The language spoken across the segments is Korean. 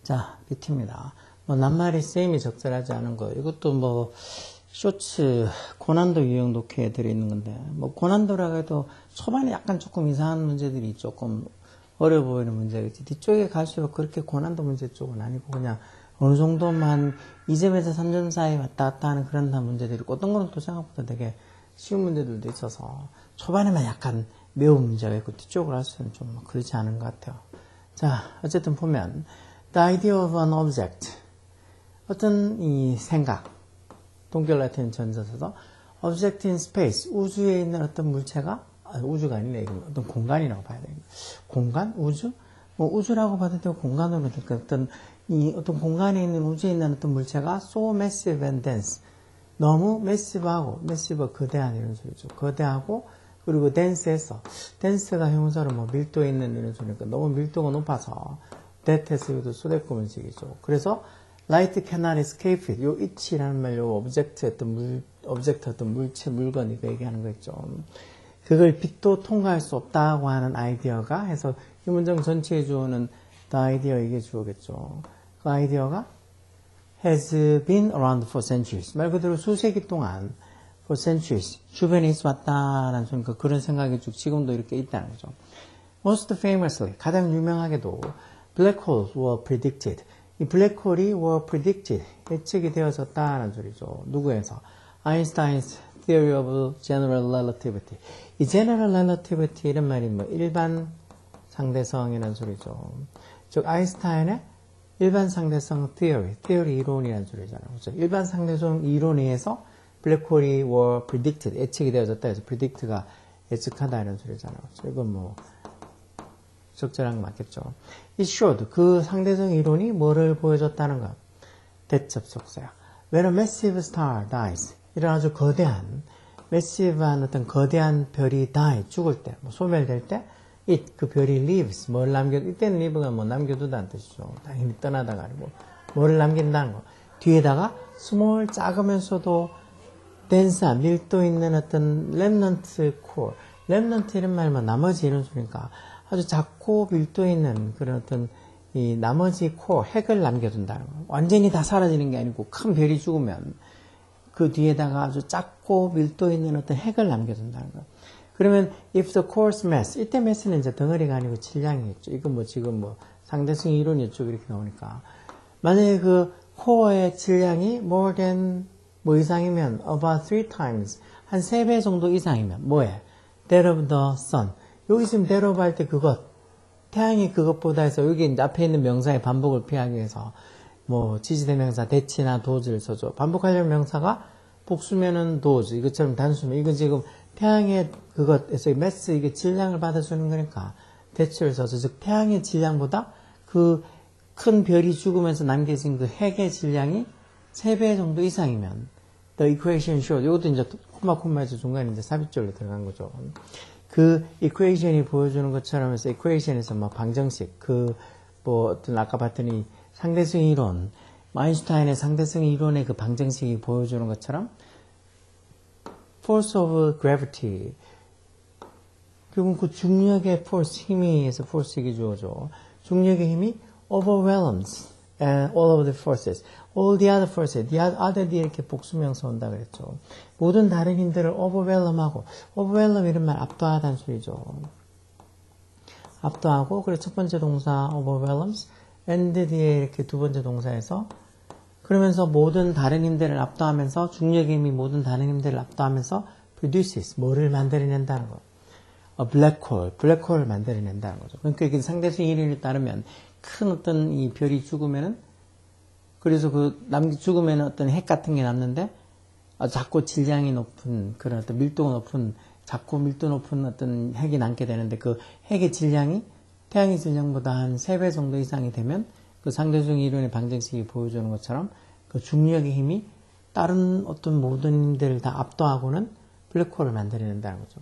자, BT입니다. 뭐, 낱말이 쌤이 적절하지 않은 거. 이것도 뭐, 쇼츠, 고난도 유형 독해에 들어있는 건데, 뭐, 고난도라고 해도 초반에 약간 조금 이상한 문제들이 조금 어려 보이는 문제겠지. 뒤쪽에 갈수록 그렇게 고난도 문제 쪽은 아니고, 그냥 어느 정도만 2점에서 3점 사이 왔다 갔다 하는 그런 문제들이 있고, 어떤 거는 또 생각보다 되게 쉬운 문제들도 있어서, 초반에만 약간 매운 문제가 있고, 뒤쪽으로 할수는 좀 그렇지 않은 것 같아요. 자, 어쨌든 보면, The idea of an object. 어떤 이 생각. 동결 라틴 전자서도 object in space. 우주에 있는 어떤 물체가, 우주가 아니네. 이건 어떤 공간이라고 봐야 되겠네. 공간? 우주? 뭐 우주라고 봐도 되고 공간으로 될까. 어떤 공간에 있는 우주에 있는 어떤 물체가 so massive and dense. 너무 massive하고, massive 거대한 이런 소리죠. 거대하고, 그리고 dense해서. dense가 형용사로 뭐 밀도에 있는 이런 소리니까 너무 밀도가 높아서 that에서 이것도 소대꾸문식이죠. 그래서 light cannot escape it. 요 it이라는 말, 요 object 어떤 물체, 물건 이거 얘기하는 거 있죠. 그걸 빛도 통과할 수 없다고 하는 아이디어가 해서 이 문장 전체에 주어는 the idea 이게 주어겠죠. 그 아이디어가 has been around for centuries. 말 그대로 수세기 동안 for centuries. 주변에 있어 왔다라는 소리니까 그런 생각이 쭉 지금도 이렇게 있다는 거죠. Most famously, 가장 유명하게도 black holes were predicted. 이 블랙홀이 were predicted. 예측이 되어졌다는 소리죠. 누구에서? Einstein's theory of general relativity. 이 general relativity 이런 말이 뭐 일반 상대성이라는 소리죠. 즉 아인슈타인의 일반 상대성 theory 이론이라는 소리잖아요. 그렇죠? 일반 상대성 이론에 의해서 블랙홀이 were predicted. 예측이 되어졌다 해서 predict가 예측하다 이런 소리잖아요. 그렇죠? 이건 뭐 적절한 거 맞겠죠. It showed. 그 상대성 이론이 뭐를 보여줬다는 것? 대접속사야. When a massive star dies. 이런 아주 거대한, massive한 어떤 거대한 별이 die, 죽을 때, 뭐 소멸될 때, 그 별이 leaves, 뭘 이때는 leave가 뭐 남겨두다는 뜻이죠. 당연히 떠나다가 아니고, 뭐를 남긴다는 거. 뒤에다가 small, 작으면서도 dense한, 밀도 있는 어떤 remnant core. remnant 이런 말만 나머지 이런 소리니까, 아주 작고 밀도 있는 그런 어떤 이 나머지 코어, 핵을 남겨둔다는 거. 완전히 다 사라지는 게 아니고 큰 별이 죽으면 그 뒤에다가 아주 작고 밀도 있는 어떤 핵을 남겨둔다는 거. 그러면 if the core's mass, 이때 mass는 이제 덩어리가 아니고 질량이겠죠. 이건 뭐 지금 뭐 상대성 이론이었죠. 이렇게 나오니까. 만약에 그 코어의 질량이 more than 뭐 이상이면 about 3 times, 한 3배 정도 이상이면 뭐해? That of the sun. 여기 지금 that 할 때 그것, 태양이 그것보다 해서 여기 이제 앞에 있는 명사의 반복을 피하기 위해서 뭐 지지대명사 that이나 does를 써줘. 반복하려는 명사가 복수면은 does, 이것처럼 단수면 이건 지금 태양의 그것에서 mass 이게 질량을 받아주는 거니까 that을 써줘. 즉 태양의 질량보다 그 큰 별이 죽으면서 남겨진 그 핵의 질량이 3배 정도 이상이면 the equation shows. 이것도 이제 콤마에서 중간에 이제 삽입절로 들어간 거죠. 그 equation이 보여주는 것처럼 해서 equation에서 뭐 방정식, 뭐 어떤 아까 봤더니 상대성 이론, 아인슈타인의 상대성 이론의 그 방정식이 보여주는 것처럼 force of gravity, 결국 그 중력의 force, 힘이 해서 force가 주어져. 중력의 힘이 overwhelms all of the forces. all the other forces, the other 뒤에 이렇게 복수명사 온다 그랬죠. 모든 다른 힘들을 overwhelm하고, overwhelm 이런 말 압도하다는 소리죠. 압도하고, 그래서 첫 번째 동사 overwhelms, and 뒤에 이렇게 두 번째 동사에서, 그러면서 모든 다른 힘들을 압도하면서, 중력의 힘이 모든 다른 힘들을 압도하면서 produces, 뭐를 만들어낸다는 거. a black hole, 블랙홀을 만들어낸다는 거죠. 그러니까 이게 상대성 이론에 따르면 큰 어떤 이 별이 죽으면은 그래서 죽으면 어떤 핵 같은 게 남는데, 작고 질량이 높은, 그런 어떤 밀도가 높은, 작고 밀도 높은 어떤 핵이 남게 되는데, 그 핵의 질량이 태양의 질량보다 한 3배 정도 이상이 되면, 그 상대성 이론의 방정식이 보여주는 것처럼, 그 중력의 힘이 다른 어떤 모든 힘들을 다 압도하고는 블랙홀을 만들어낸다는 거죠.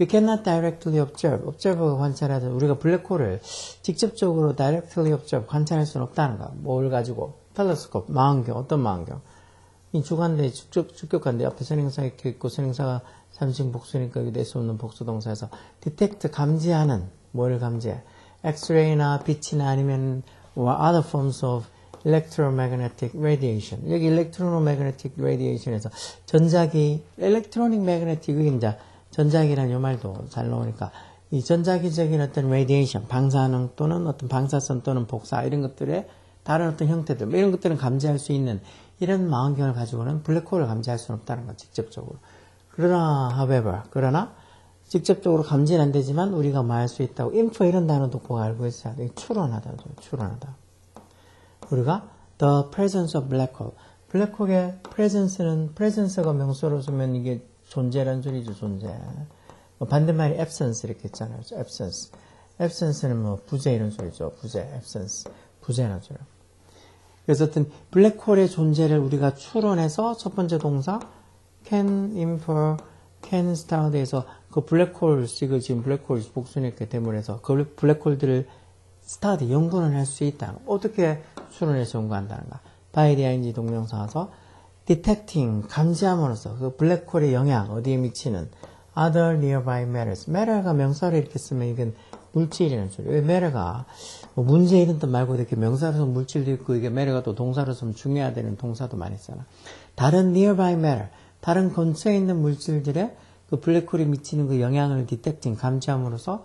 We cannot directly observe가 관찰하자. 우리가 블랙홀을 직접적으로 directly observe, 관찰할 수는 없다는 거. 뭘 가지고? 텔레스코프, 망원경, 어떤 망원경? 이 주관대, 주격관대, 앞에 선행사 이렇게 있고, 선행사가 삼식 복수니까 여기 낼 수 없는 복수동사에서 detect, 감지하는, 뭐를 감지해? 엑스레이나 빛이나 아니면 or other forms of electromagnetic radiation. 여기 electromagnetic radiation에서 전자기, electronic magnetic, 이제 전자기란 요 말도 잘 나오니까 이 전자기적인 어떤 radiation, 방사능 또는 어떤 방사선 또는 복사 이런 것들의 다른 어떤 형태들, 뭐 이런 것들은 감지할 수 있는 이런 망원경을 가지고는 블랙홀을 감지할 수는 없다는 거, 직접적으로. 그러나 직접적으로 감지는 안 되지만 우리가 뭐 할 수 있다고, infer 이런 단어도 꼭 알고 있어야 돼. 추론하다. 우리가 the presence of black hole. 블랙홀의 presence가 명사로 쓰면 이게 존재란 소리죠, 존재. 뭐 반대말이 absence 이렇게 했잖아요. absence는 뭐 부재 이런 소리죠. absence. 부재라는 소리. 그래서 어떤 블랙홀의 존재를 우리가 추론해서 첫 번째 동사 can infer, can study에서 그 블랙홀, 지금 블랙홀 복수니까 대물에서 그 블랙홀들을 study, 연구는 할 수 있다. 어떻게 추론해서 연구한다는가? by the ing 동명사와서 detecting, 감지함으로써 그 블랙홀의 영향, 어디에 미치는 other nearby matters. matter가 명사로 이렇게 쓰면 이건 물질이라는 소리. 왜 matter가 뭐 문제 이런 뜻 말고 이렇게 명사로 쓰면 물질도 있고 이게 matter가 또 동사로 쓰면 중요해야 되는 동사도 많이 있잖아. 다른 nearby matter, 다른 근처에 있는 물질들의 그 블랙홀이 미치는 그 영향을 detecting, 감지함으로써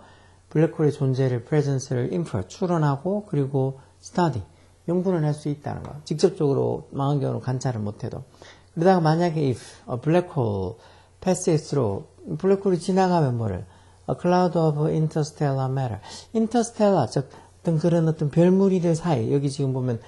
블랙홀의 존재를, presence를 infer, 추론하고 그리고 study, 연구는 할 수 있다는 거. 직접적으로 망원경으로 관찰을 못해도. 그러다가 만약에 if a black hole passes through, 블랙홀이 지나가면 뭐를? A cloud of interstellar matter. interstellar, 즉 어떤 그런 어떤 별무리들 사이, 여기 지금 보면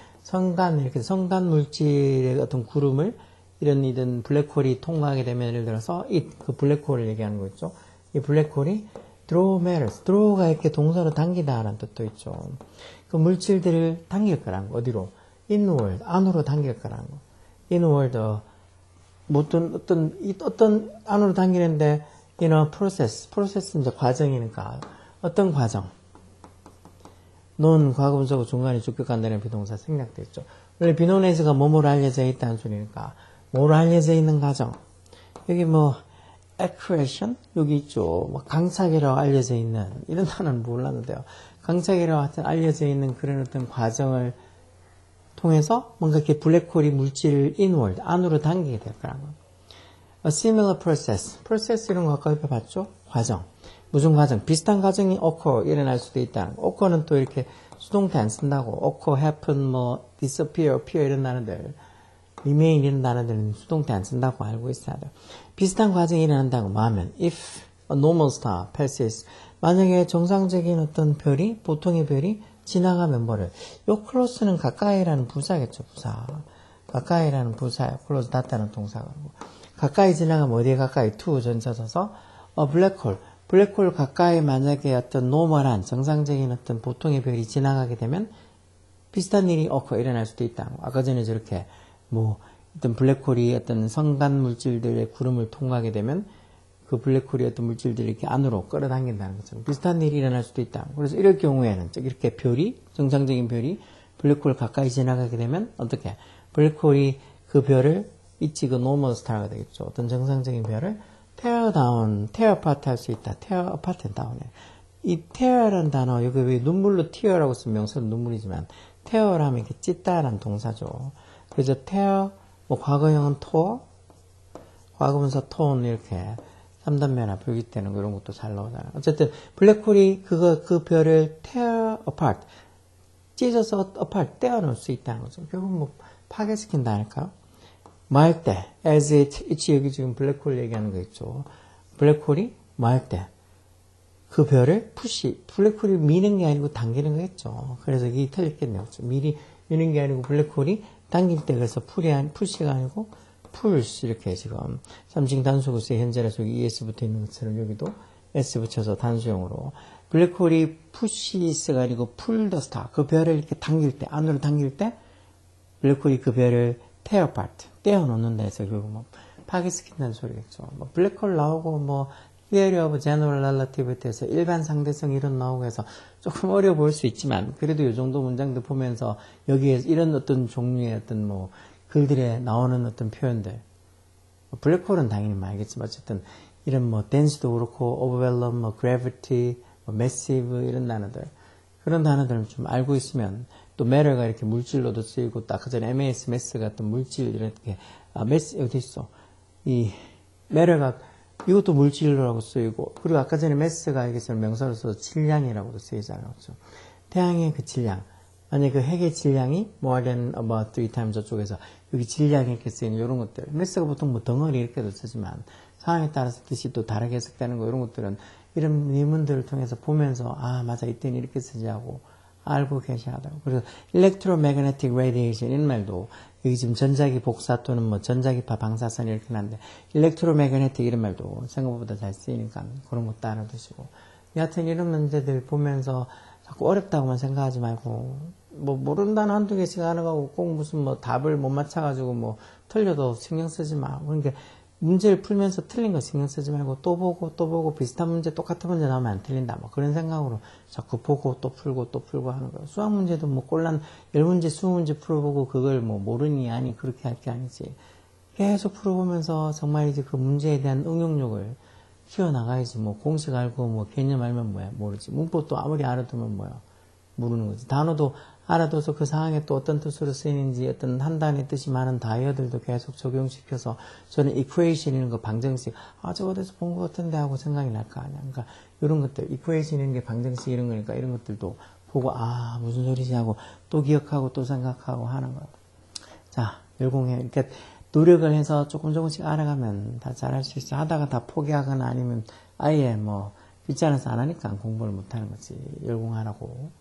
이렇게 성간 물질의 어떤 구름을 이런 블랙홀이 통과하게 되면 예를 들어서 그 블랙홀을 얘기하는 거 있죠. 이 블랙홀이 draw matters, draw가 이렇게 동사로 당기다라는 뜻도 있죠. 그 물질들을 당길 거라는 거. 어디로? inward, 안으로 당길 거라는 거. inward, 뭐 어떤 안으로 당기는데 in a process는 이제 과정이니까 어떤 과정. 논 과거분사고 중간에 주격한다는 비동사 생략돼 있죠. 원래 비노네즈가 뭐뭐로 알려져 있다는 소리니까 뭐로 알려져 있는 과정. 여기 뭐 accretion 여기 있죠. 뭐 강착이라고 알려져 있는 이런 단어는 몰랐는데요. 강착이라고 하여튼 알려져 있는 그런 어떤 과정을 통해서 뭔가 이렇게 블랙홀이 물질을 inward 안으로 당기게 될 거라는 거. A similar process 이런 거 아까 옆에 봤죠? 과정. 무슨 과정? 비슷한 과정이 occur 일어날 수도 있다는 거. occur는 또 이렇게 수동태 안 쓴다고. occur, happen, 뭐 disappear, appear 이런 단어들, remain 이런 단어들은 수동태 안 쓴다고 알고 있어야 돼요. 비슷한 과정이 일어난다고 뭐 하면 if a normal star passes, 만약에 정상적인 어떤 별이, 보통의 별이 지나가면 뭐를? 요 close는 가까이라는 부사겠죠, 부사. 가까이라는 부사예요. close, 닿다는 동사가. 가까이 지나가면 어디에 가까이? to 전차 써서 블랙홀 가까이 만약에 어떤 노멀한 정상적인 어떤 보통의 별이 지나가게 되면 비슷한 일이 일어날 수도 있다. 아까 전에 저렇게 뭐 어떤 블랙홀이 어떤 성간 물질들의 구름을 통과하게 되면 그 블랙홀이 어떤 물질들을 이렇게 안으로 끌어당긴다는 것처럼 비슷한 일이 일어날 수도 있다. 그래서 이럴 경우에는 이렇게 별이, 정상적인 별이 블랙홀 가까이 지나가게 되면 어떻게? 블랙홀이 그 별을 그 노멀 스타가 되겠죠. 어떤 정상적인 별을 tear apart 할 수 있다. tear apart and down. 이 tear라는 단어, 여기 왜 눈물로 tear라고 쓰면 명사는 눈물이지만, tear하면 이렇게 찢다라는 동사죠. 그래서 tear, 뭐 과거형은 tore, 과거분사 torn 이렇게 3단면화 불기되는 이런 것도 잘 나오잖아요. 어쨌든 블랙홀이 그 별을 tear apart, 찢어서 apart 떼어놓을 수 있다는 거죠. 결국 뭐 파괴시킨다 할까요? 뭐 할 때, as it, 여기 지금 블랙홀 얘기하는 거 있죠. 블랙홀이 뭐 할 때, 그 별을 블랙홀이 미는 게 아니고 당기는 거겠죠. 그래서 이게 틀렸겠네요. 미는 게 아니고 블랙홀이 당길 때 그래서 푸시가 아니고 pulse 이렇게 지금 삼칭 단수구수의 현재라서 여기 es 붙어 있는 것처럼 여기도 s 붙여서 단수형으로 블랙홀이 푸시스가 아니고 pull the star, 그 별을 이렇게 당길 때, 안으로 당길 때 블랙홀이 그 별을 tear apart, 떼어놓는다 해서 결국 뭐 파괴시킨다는 소리겠죠. 뭐 블랙홀 나오고 뭐 theory of general relativity에서 일반 상대성 이론 나오고 해서 조금 어려워 보일 수 있지만 그래도 이 정도 문장들 보면서 여기에 이런 어떤 종류의 어떤 뭐 글들에 나오는 어떤 표현들, 블랙홀은 당연히 뭐 알겠지만 어쨌든 이런 뭐 dense도 그렇고 overwhelm, 뭐 gravity, 뭐 massive 이런 단어들, 그런 단어들을 좀 알고 있으면 또 matter가 이렇게 물질로도 쓰이고, 또 아까 전에 MAS, mass 같은 물질, 이렇게, mass, 어디 있어? 이, matter가, 이것도 물질로라고 쓰이고, 그리고 아까 전에 mass가 여기서는 명사로서 질량이라고도 쓰이잖아요. 그렇죠? 태양의 그 질량. 만약에 그 핵의 질량이 more than about 3 times 저쪽에서, 여기 질량이 이렇게 쓰이는 이런 것들. mass가 보통 뭐 덩어리 이렇게도 쓰지만, 상황에 따라서 뜻이 또 다르게 해석되는 거, 이런 것들은 이런 예문들을 통해서 보면서, 아, 맞아, 이때는 이렇게 쓰지 하고, 알고 계셔야 하더라고요. 그래서 electromagnetic radiation 이런 말도 여기 지금 전자기 복사 또는 뭐 전자기파 방사선 이렇게 하는데 electromagnetic 이런 말도 생각보다 잘 쓰이니까 그런 것도 알아두시고 여하튼 이런 문제들 보면서 자꾸 어렵다고만 생각하지 말고 뭐 모른다는 한두 개씩 하는 거고 꼭 무슨 뭐 답을 못 맞춰가지고 뭐 틀려도 신경 쓰지 마. 그러니까 문제를 풀면서 틀린 거 신경 쓰지 말고 또 보고 비슷한 문제 똑같은 문제 나오면 안 틀린다 뭐 그런 생각으로 자꾸 보고 또 풀고 하는 거예요. 수학 문제도 뭐 꼴랑 10문제 20문제 풀어보고 그걸 뭐 모르니 아니 그렇게 할 게 아니지. 계속 풀어보면서 정말 이제 그 문제에 대한 응용력을 키워나가야지. 뭐 공식 알고 뭐 개념 알면 뭐야 모르지. 문법도 아무리 알아두면 뭐야 모르는 거지. 단어도 알아둬서 그 상황에 또 어떤 뜻으로 쓰이는지 어떤 한 단의 뜻이 많은 다이어들도 계속 적용시켜서 저는 equation 이런 거 방정식 저거 어디서 본 것 같은데 하고 생각이 날 거 아니야. 그러니까 이런 것들 equation 이런 게 방정식 이런 거니까 이런 것들도 보고 무슨 소리지 하고 또 기억하고 또 생각하고 하는 거야. 자 열공해. 이렇게 노력을 해서 조금씩 알아가면 다 잘할 수 있어. 하다가 다 포기하거나 아니면 아예 뭐 귀찮아서 안 하니까 공부를 못 하는 거지. 열공하라고.